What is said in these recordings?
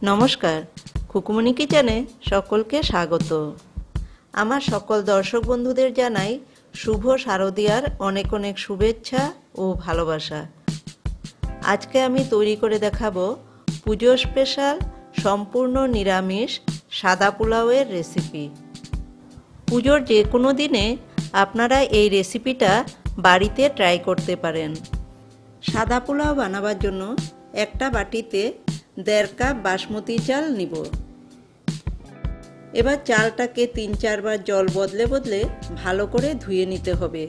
নমস্কার, খুকুমনি কিচেনে সকলকে স্বাগত। আমার সকল দর্শক বন্ধুদের জানাই শুভ শারদীয়ার অনেক অনেক শুভেচ্ছা ও ভালোবাসা। আজকে আমি তৈরি করে দেখাবো পুজো স্পেশাল সম্পূর্ণ নিরামিষ সাদা পোলাওয়ের রেসিপি। পুজোর যে কোনো দিনে আপনারা এই রেসিপিটা বাড়িতে ট্রাই করতে পারেন। সাদা পোলাও বানাবার জন্য একটা বাটিতে 1.5 কাপ বাসমতি চাল নিব। এবার চালটাকে 3-4 বার জল বদলে বদলে ভালো করে ধুয়ে নিতে হবে।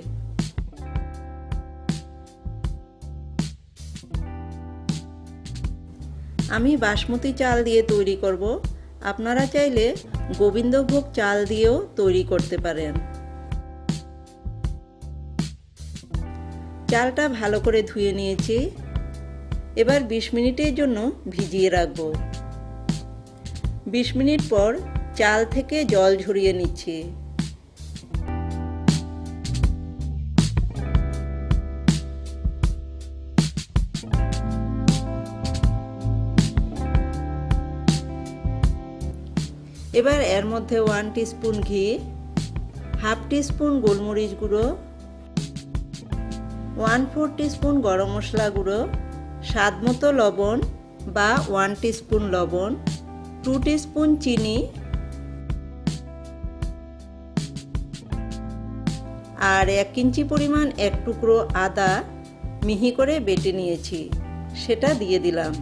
আমি বাসমতি চাল দিয়ে তৈরি করব, আপনারা চাইলে গোবিন্দভোগ চাল দিয়েও তৈরি করতে পারেন। চালটা ভালো করে ধুয়ে নিয়েছি। এবার 20 মিনিটের জন্য ভিজিয়ে রাখব। 20 মিনিট পর চাল থেকে জল ঝরিয়ে নিচ্ছি। এবার এর মধ্যে 1 টিস্পুন ঘি, হাফ টিস্পুন গোলমরিচ গুঁড়ো, 1/4 টিস্পুন গরম মশলা গুঁড়ো, স্বাদ মতো লবণ বা 1 টিস্পুন লবণ, 2 টিস্পুন চিনি আর 1 ইঞ্চি পরিমাণ এক টুকরো আদা মিহি করে বেটে নিয়েছি, সেটা দিয়ে দিলাম।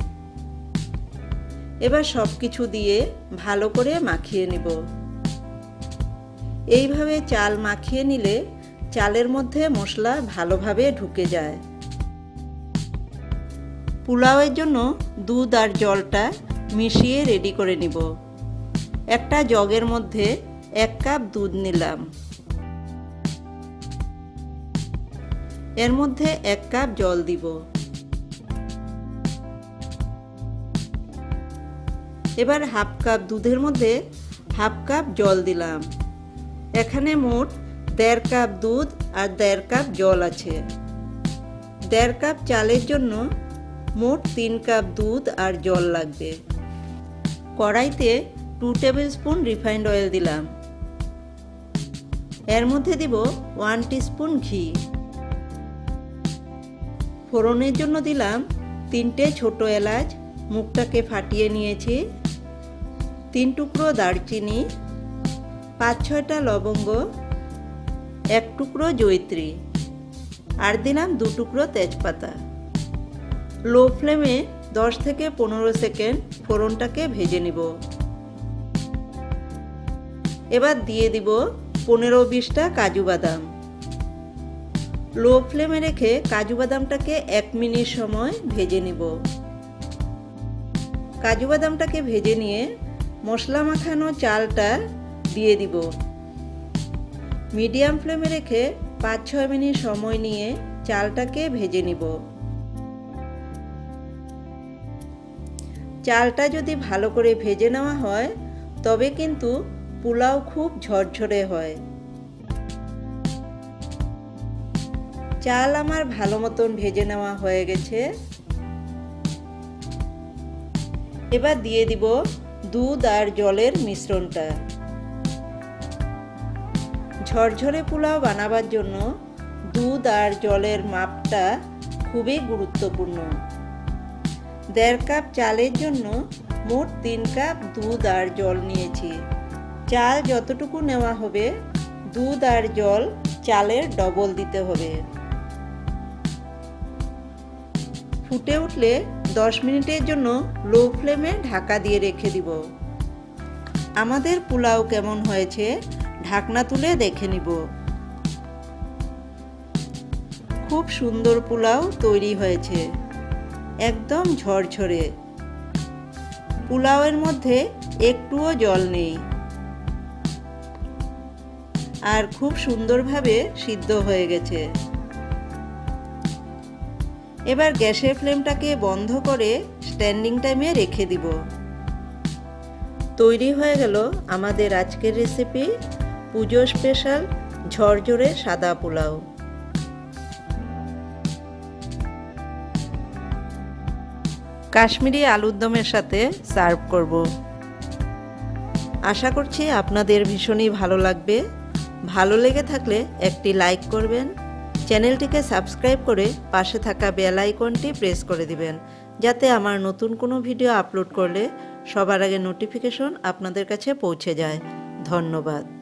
এবার সব কিছু দিয়ে ভালো করে মাখিয়ে নিব। এইভাবে চাল মাখিয়ে নিলে চালের মধ্যে মশলা ভালোভাবে ঢুকে যায়। পোলাওয়ের জন্য দুধ আর জলটা মিশিয়ে রেডি করে নিব। একটা জগের মধ্যে 1 কাপ দুধ নিলাম, এর মধ্যে 1 কাপ জল দিব। এবার হাফ কাপ দুধের মধ্যে হাফ কাপ জল দিলাম। এখানে মোট 1.5 কাপ দুধ আর 1.5 কাপ জল আছে। 1.5 কাপ চালের জন্য মোট 3 কাপ দুধ আর জল লাগবে। কড়াইতে 2 টেবিল স্পুন রিফাইন্ড অয়েল দিলাম। এর মধ্যে দিব 1 টিস্পুন ঘি। ফোড়নের জন্য দিলাম 3টে ছোট এলাচ, মুখটাকে ফাটিয়ে নিয়েছি, 3 টুকরো দারচিনি, 5-6টা লবঙ্গ, 1 টুকরো জয়িত্রী আর দিলাম 2 টুকরো তেজপাতা। লো ফ্লেমে 10 থেকে 15 সেকেন্ড ফোড়নটাকে ভেজে নিব। এবার দিয়ে দিব 15-20টা কাজু বাদাম। লো ফ্লেমে রেখে কাজু বাদামটাকে 1 মিনিট সময় ভেজে নিব। কাজু বাদামটাকে ভেজে নিয়ে মশলা মাখানো চালটা দিয়ে দিব। মিডিয়াম ফ্লেমে রেখে 5-6 মিনিট সময় নিয়ে চালটাকে ভেজে নিব। চালটা যদি ভালো করে ভেজে নেওয়া হয় তবে কিন্তু পোলাও খুব ঝরঝরে হয়। চাল আমার ভালো মতন ভেজে নেওয়া হয়ে গেছে। এবার দিয়ে দিব দুধ আর জলের মিশ্রণটা। ঝরঝরে পোলাও বানাবার জন্য দুধ আর জলের মাপটা খুবই গুরুত্বপূর্ণ। 1.5 কাপ চালের জন্য মোট 3 কাপ দুধ আর জল নিয়েছি। চাল যতটুকু নেওয়া হবে দুধ আর জল চালের ডবল দিতে হবে। ফুটে উঠলে 10 মিনিটের জন্য লো ফ্লেমে ঢাকা দিয়ে রেখে দিব। আমাদের পোলাও কেমন হয়েছে ঢাকনা তুলে দেখে নিব। খুব সুন্দর পোলাও তৈরি হয়েছে, একদম ঝরঝরে। পোলাওয়ের মধ্যে একটুও জল নেই আর খুব সুন্দরভাবে সিদ্ধ হয়ে গেছে। এবার গ্যাসের ফ্লেমটাকে বন্ধ করে স্ট্যান্ডিং টাইমে রেখে দিব। তৈরি হয়ে গেল আমাদের আজকের রেসিপি পুজো স্পেশাল ঝরঝরে সাদা পোলাও। কাশ্মীরি আলুর দমের সাথে সার্ভ করব। আশা করছি আপনাদের ভীষণই ভালো লাগবে। ভালো লেগে থাকলে একটি লাইক করবেন, চ্যানেলটিকে সাবস্ক্রাইব করে পাশে থাকা বেল আইকনটি প্রেস করে দিবেন, যাতে আমার নতুন কোনো ভিডিও আপলোড করলে সবার আগে নোটিফিকেশন আপনাদের কাছে পৌঁছে যায়। ধন্যবাদ।